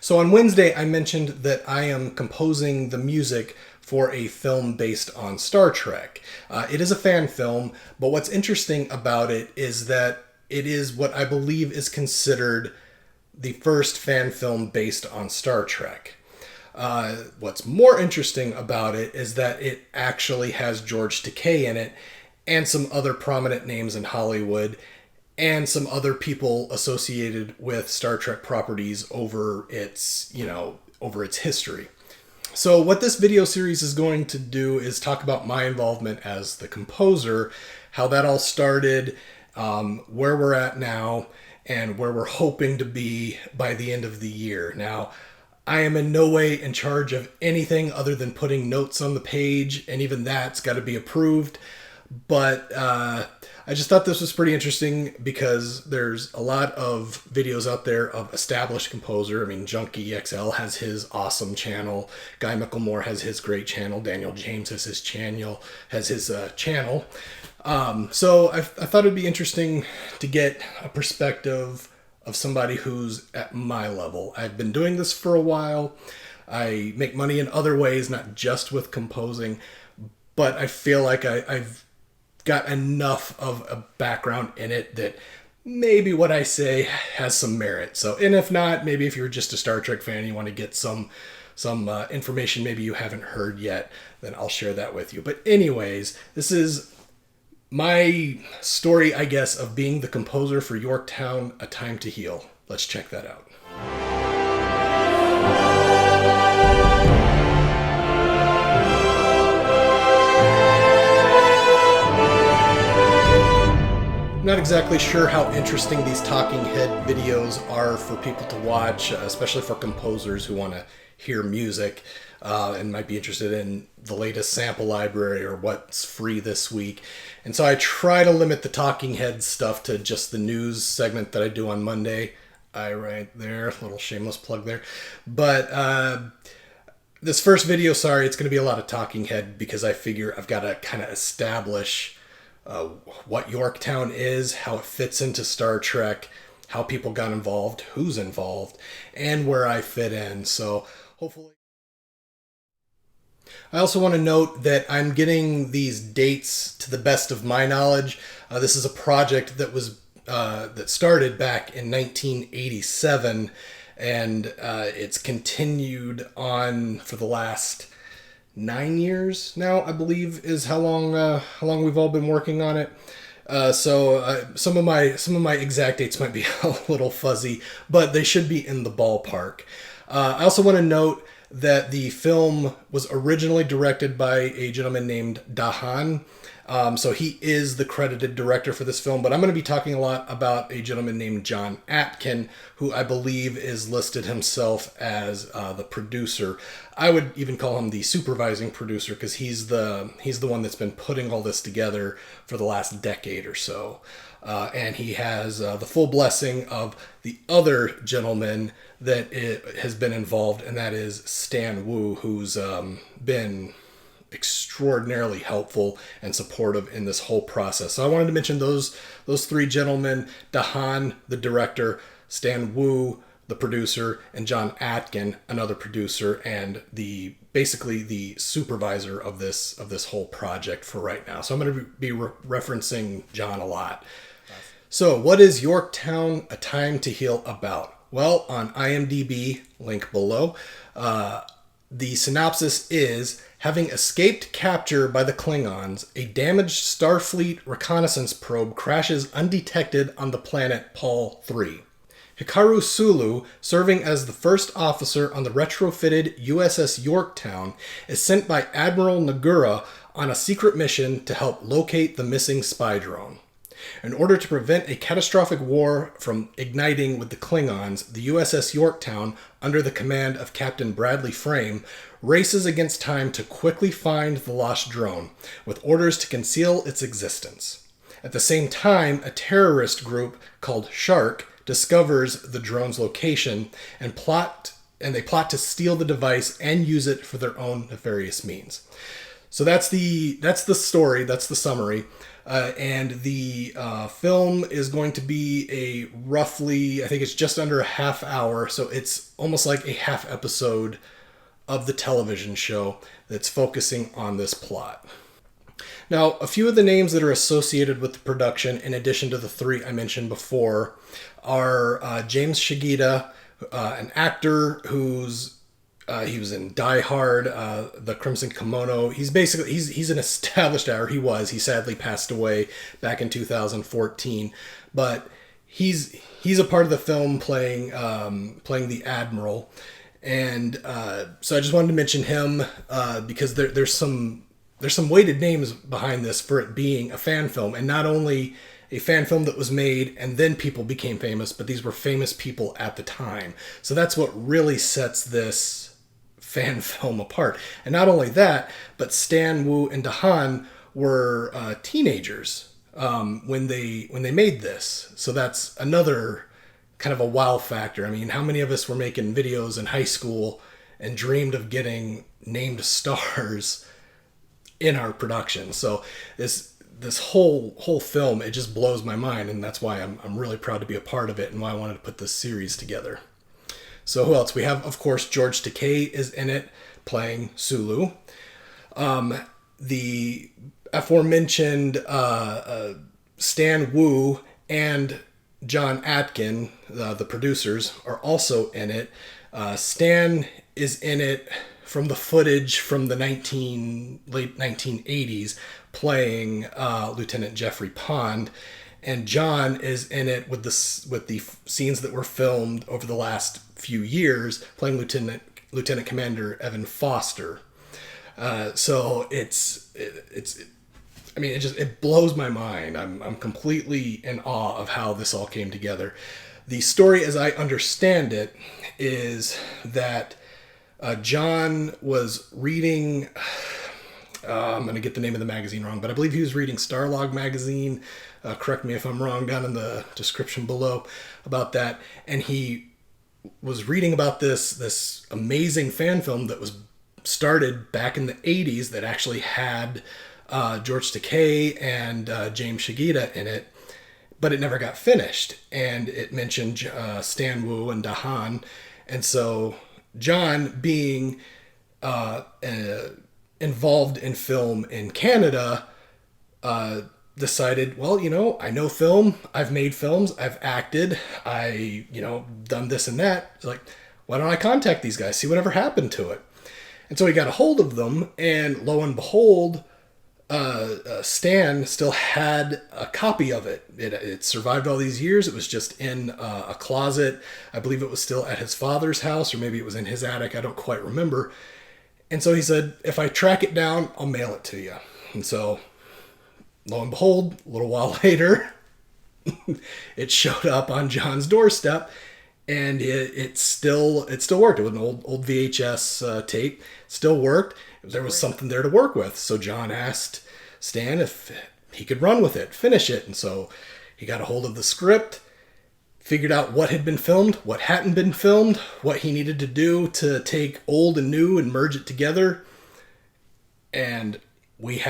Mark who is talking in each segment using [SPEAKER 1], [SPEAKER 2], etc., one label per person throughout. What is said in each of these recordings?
[SPEAKER 1] So on Wednesday, I mentioned that I am composing the music for a film based on Star Trek. It is a fan film, but what's interesting about it is that it is what I believe is considered the first fan film based on Star Trek. What's more interesting about it is that it actually has Geaorge Takei in it and some other prominent names in Hollywood and some other people associated with Star Trek properties over its history. So what this video series is going to do is talk about my involvement as the composer, how that all started, where we're at now, and where we're hoping to be by the end of the year. Now, I am in no way in charge of anything other than putting notes on the page, and even that's got to be approved. But I just thought this was pretty interesting because there's a lot of videos out there of established composer. I mean, Junkie XL has his awesome channel. Guy Micklemore has his great channel. Daniel James has his channel. So I thought it'd be interesting to get a perspective of somebody who's at my level. I've been doing this for a while. I make money in other ways, not just with composing, but I feel like I've got enough of a background in it that maybe what I say has some merit. So, and if not, maybe if you're just a Star Trek fan and you want to get some information maybe you haven't heard yet, then I'll share that with you. But anyways, this is my story, I guess, of being the composer for Yorktown, A Time to Heal. Let's check that out. I'm not exactly sure how interesting these talking head videos are for people to watch, especially for composers who want to hear music and might be interested in the latest sample library or what's free this week. And so I try to limit the talking head stuff to just the news segment that I do on Monday. Right there, little shameless plug there. But this first video, sorry, it's going to be a lot of talking head because I figure I've got to kind of establish what Yorktown is, how it fits into Star Trek, how people got involved, who's involved, and where I fit in. So hopefully. I also want to note that I'm getting these dates to the best of my knowledge. This is a project that was that started back in 1987, and it's continued on for the last 9 years now, I believe, is how long we've all been working on it. So some of my exact dates might be a little fuzzy, but they should be in the ballpark. I also want to note that the film was originally directed by a gentleman named Dahan. So he is the credited director for this film, but I'm going to be talking a lot about a gentleman named John Atkin, who I believe is listed himself as the producer. I would even call him the supervising producer because he's the one that's been putting all this together for the last decade or so. And he has the full blessing of the other gentleman that has been involved, and that is Stan Wu, who's been extraordinarily helpful and supportive in this whole process. So I wanted to mention those three gentlemen: Dahan, the director; Stan Wu, the producer; and John Atkin, another producer, and basically the supervisor of this whole project for right now. So I'm going to be referencing John a lot. So what is Yorktown, A Time to Heal about? Well, on IMDB, link below, the synopsis is: having escaped capture by the Klingons, a damaged Starfleet reconnaissance probe crashes undetected on the planet Paul 3. Hikaru Sulu, serving as the first officer on the retrofitted USS Yorktown, is sent by Admiral Nagura on a secret mission to help locate the missing spy drone. In order to prevent a catastrophic war from igniting with the Klingons, the USS Yorktown, under the command of Captain Bradley Frame, races against time to quickly find the lost drone, with orders to conceal its existence. At the same time, a terrorist group called Shark discovers the drone's location and they plot to steal the device and use it for their own nefarious means. So that's the story. That's the summary. And the film is going to be a roughly, I think it's just under a half hour. So it's almost like a half episode of the television show that's focusing on this plot. Now, a few of the names that are associated with the production, in addition to the three I mentioned before, are James Shigeta, an actor he was in Die Hard, The Crimson Kimono. He's an established actor. He sadly passed away back in 2014, but he's a part of the film playing the Admiral, and so I just wanted to mention him because there's some weighted names behind this for it being a fan film, and not only a fan film that was made and then people became famous, but these were famous people at the time. So that's what really sets this fan film apart. And not only that, but Stan, Wu, and Dahan were teenagers when they made this. So that's another kind of a wow factor. I mean, how many of us were making videos in high school and dreamed of getting named stars in our production? So this whole film, it just blows my mind, and that's why I'm really proud to be a part of it and why I wanted to put this series together. So who else? We have, of course, Geaorge Takei is in it playing Sulu. The aforementioned Stan Wu and John Atkin, the producers, are also in it. Stan is in it from the footage from the late 1980s, playing Lieutenant Jeffrey Pond, and John is in it with the scenes that were filmed over the last few years, playing Lieutenant Commander Evan Foster. So it blows my mind. I'm completely in awe of how this all came together. The story, as I understand it, is that John was reading, I'm going to get the name of the magazine wrong, but I believe he was reading Starlog magazine. Correct me if I'm wrong down in the description below about that. And he was reading about this amazing fan film that was started back in the 80s that actually had Geaorge Takei and James Shigeta in it, but it never got finished. And it mentioned Stan Wu and Dahan. And so John, being involved in film in Canada, decided, well, I know film, I've made films, I've acted, I, done this and that. It's like, why don't I contact these guys, see whatever happened to it? And so he got a hold of them, and lo and behold, Stan still had a copy of it. It survived all these years. It was just in a closet. I believe it was still at his father's house, or maybe it was in his attic. I don't quite remember. And so he said, if I track it down, I'll mail it to you. And so, lo and behold, a little while later, it showed up on John's doorstep, and it still worked. It was an old VHS tape. Still worked. There was something there to work with. So John asked Stan if he could run with it, finish it. And so he got a hold of the script, figured out what had been filmed, what hadn't been filmed, what he needed to do to take old and new and merge it together. And we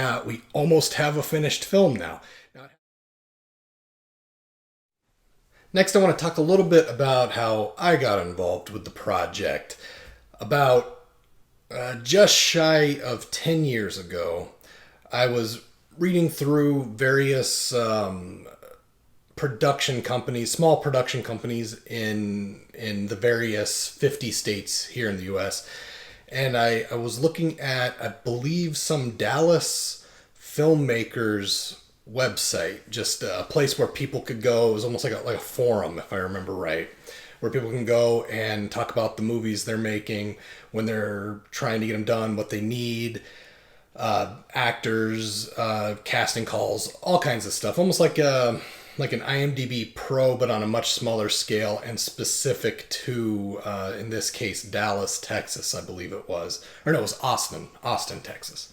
[SPEAKER 1] almost have a finished film now. Next, I want to talk a little bit about how I got involved with the project. About just shy of 10 years ago, I was reading through various production companies, small production companies in the various 50 states here in the U.S., and I was looking at, I believe, some Dallas filmmakers website, just a place where people could go. It was almost like a forum, if I remember right, where people can go and talk about the movies they're making, when they're trying to get them done, what they need, actors, casting calls, all kinds of stuff. Almost like an IMDB Pro, but on a much smaller scale and specific to, in this case, Dallas, Texas, I believe it was. Or no, it was Austin, Texas.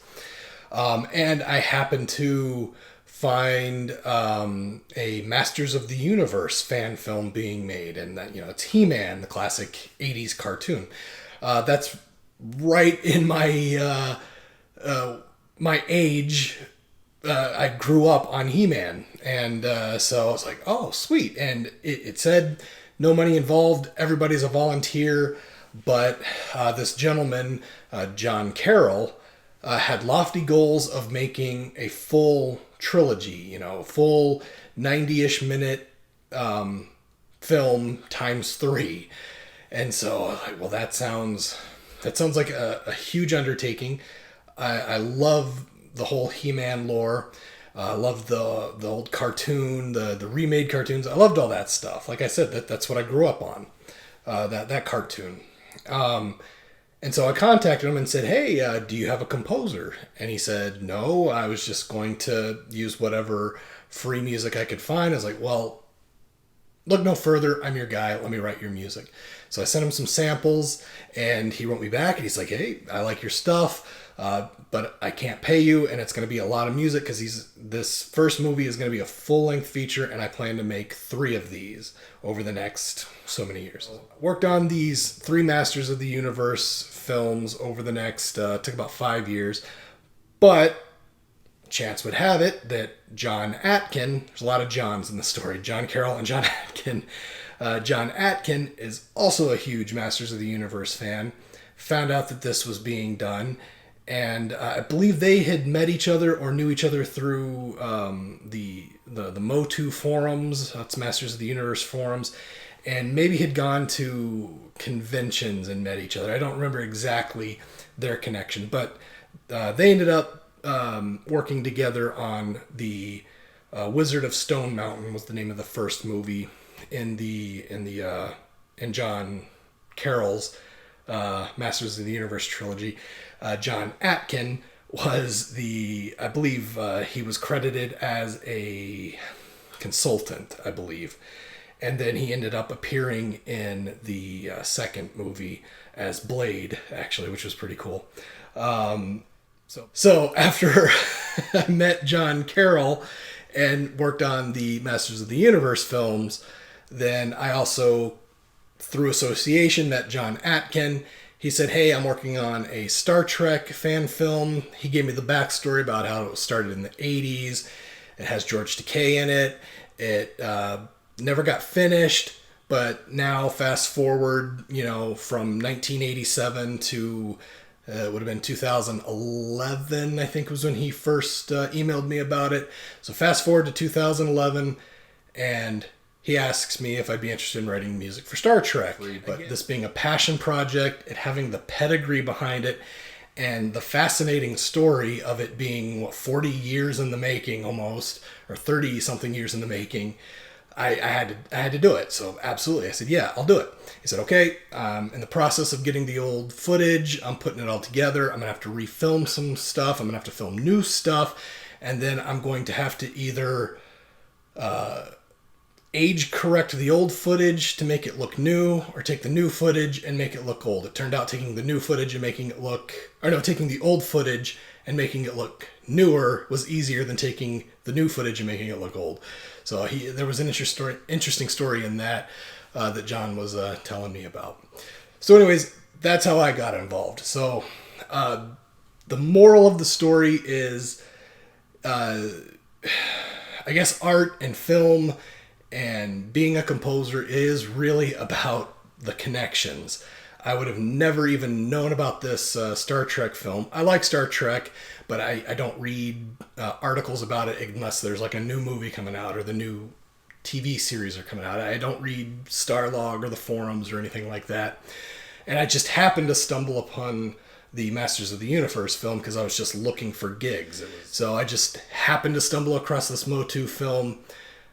[SPEAKER 1] And I happened to find a Masters of the Universe fan film being made, and that, it's He-Man, the classic 80s cartoon. That's right in my my age, I grew up on He-Man, and so I was like, oh, sweet. And it said no money involved, everybody's a volunteer, but this gentleman, John Carroll, had lofty goals of making a full trilogy, full 90-ish minute film times three. And so I was like, well, that sounds like a huge undertaking. I love the whole He-Man lore. I love the old cartoon, the remade cartoons. I loved all that stuff. Like I said, that's what I grew up on. That cartoon. And so I contacted him and said, hey, do you have a composer? And he said, no, I was just going to use whatever free music I could find. I was like, well, look no further. I'm your guy. Let me write your music. So I sent him some samples, and he wrote me back, and he's like, hey, I like your stuff, but I can't pay you, and it's going to be a lot of music because this first movie is going to be a full-length feature, and I plan to make 3 of these over the next so many years. Worked on these 3 Masters of the Universe films over the next, took about 5 years, but chance would have it that John Atkin, there's a lot of Johns in the story, John Carroll and John Atkin. John Atkin is also a huge Masters of the Universe fan, found out that this was being done, and I believe they had met each other or knew each other through the Motu forums, that's Masters of the Universe forums, and maybe had gone to conventions and met each other. I don't remember exactly their connection, but they ended up working together on the Wizard of Stone Mountain was the name of the first movie in John Carroll's Masters of the Universe trilogy. John Atkin was I believe he was credited as a consultant, I believe. And then he ended up appearing in the second movie as Blade, actually, which was pretty cool. So after I met John Carroll and worked on the Masters of the Universe films, then I also, through association, met John Atkin. He said, hey, I'm working on a Star Trek fan film. He gave me the backstory about how it was started in the 80s. It has Geaorge Takei in it. It never got finished, but now fast forward, from 1987 to it would have been 2011, I think, was when he first emailed me about it. So fast forward to 2011, and he asks me if I'd be interested in writing music for Star Trek. But this being a passion project, it having the pedigree behind it, and the fascinating story of it being, 40 years in the making almost, or 30-something years in the making, I had to do it. So absolutely. I said, yeah, I'll do it. He said, okay, in the process of getting the old footage, I'm putting it all together. I'm going to have to refilm some stuff. I'm going to have to film new stuff. And then I'm going to have to either age correct the old footage to make it look new, or take the new footage and make it look old. It turned out taking the new footage and taking the old footage and making it look newer was easier than taking the new footage and making it look old. So there was an interesting story in that that John was telling me about. So anyways, that's how I got involved. So the moral of the story is, I guess art and film and being a composer is really about the connections. I would have never even known about this Star Trek film. I like Star Trek, but I don't read articles about it unless there's like a new movie coming out or the new TV series are coming out. I don't read Starlog or the forums or anything like that. And I just happened to stumble upon the Masters of the Universe film because I was just looking for gigs. So I just happened to stumble across this Motu film.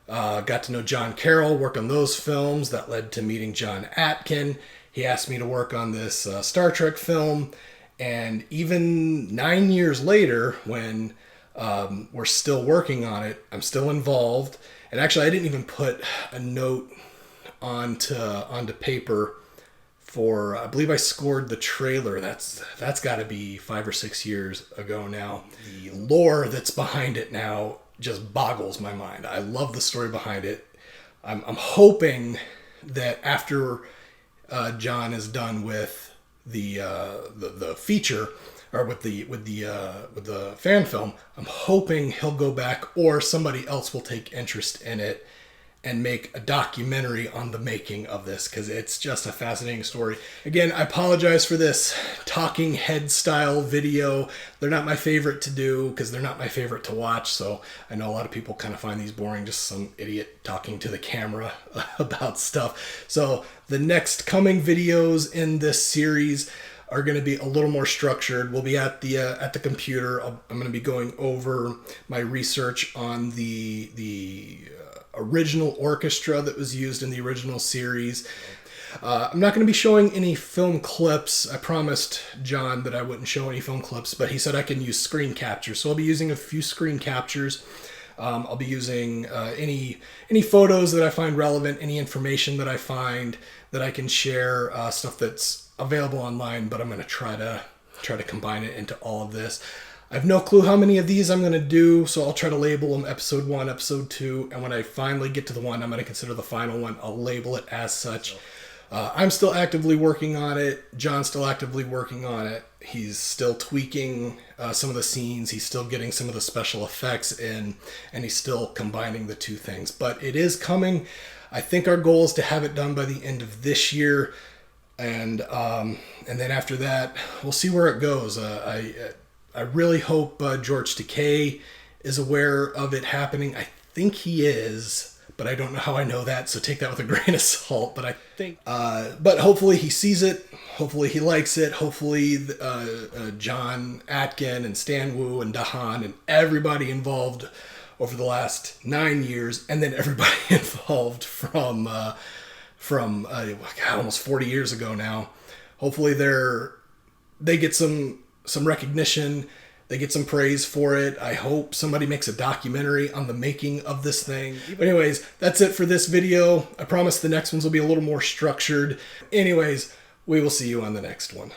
[SPEAKER 1] Got to know John Carroll, work on those films. That led to meeting John Atkin. He asked me to work on this Star Trek film. And even 9 years later, when we're still working on it, I'm still involved. And actually, I didn't even put a note onto paper for, I believe I scored the trailer. That's got to be 5 or 6 years ago now. The lore that's behind it now just boggles my mind. I love the story behind it. I'm hoping that after John is done with the feature, or with the fan film. I'm hoping he'll go back, or somebody else will take interest in it and make a documentary on the making of this, because it's just a fascinating story. Again, I apologize for this talking head style video. They're not my favorite to do because they're not my favorite to watch, so I know a lot of people kind of find these boring, just some idiot talking to the camera about stuff. So the next coming videos in this series are going to be a little more structured. We'll be at the computer. I'm going to be going over my research on the original orchestra that was used in the original series. I'm not going to be showing any film clips. I promised John that I wouldn't show any film clips, but he said I can use screen captures. So I'll be using a few screen captures. I'll be using any photos that I find relevant, any information that I find that I can share, stuff that's available online, but I'm going to try to combine it into all of this. I have no clue how many of these I'm going to do, so I'll try to label them episode 1, episode 2, and when I finally get to the one I'm going to consider the final one, I'll label it as such. I'm still actively working on it. John's still actively working on it. He's still tweaking some of the scenes. He's still getting some of the special effects in, and he's still combining the two things. But it is coming. I think our goal is to have it done by the end of this year, and then after that, we'll see where it goes. I really hope Geaorge Takei is aware of it happening. I think he is, but I don't know how I know that, so take that with a grain of salt. But I think, but hopefully he sees it. Hopefully he likes it. Hopefully John Atkin and Stan Wu and Dahan and everybody involved over the last 9 years, and then everybody involved from almost 40 years ago now. Hopefully they get some recognition, they get some praise for it. I hope somebody makes a documentary on the making of this thing. But anyways, that's it for this video. I promise the next ones will be a little more structured. Anyways, we will see you on the next one.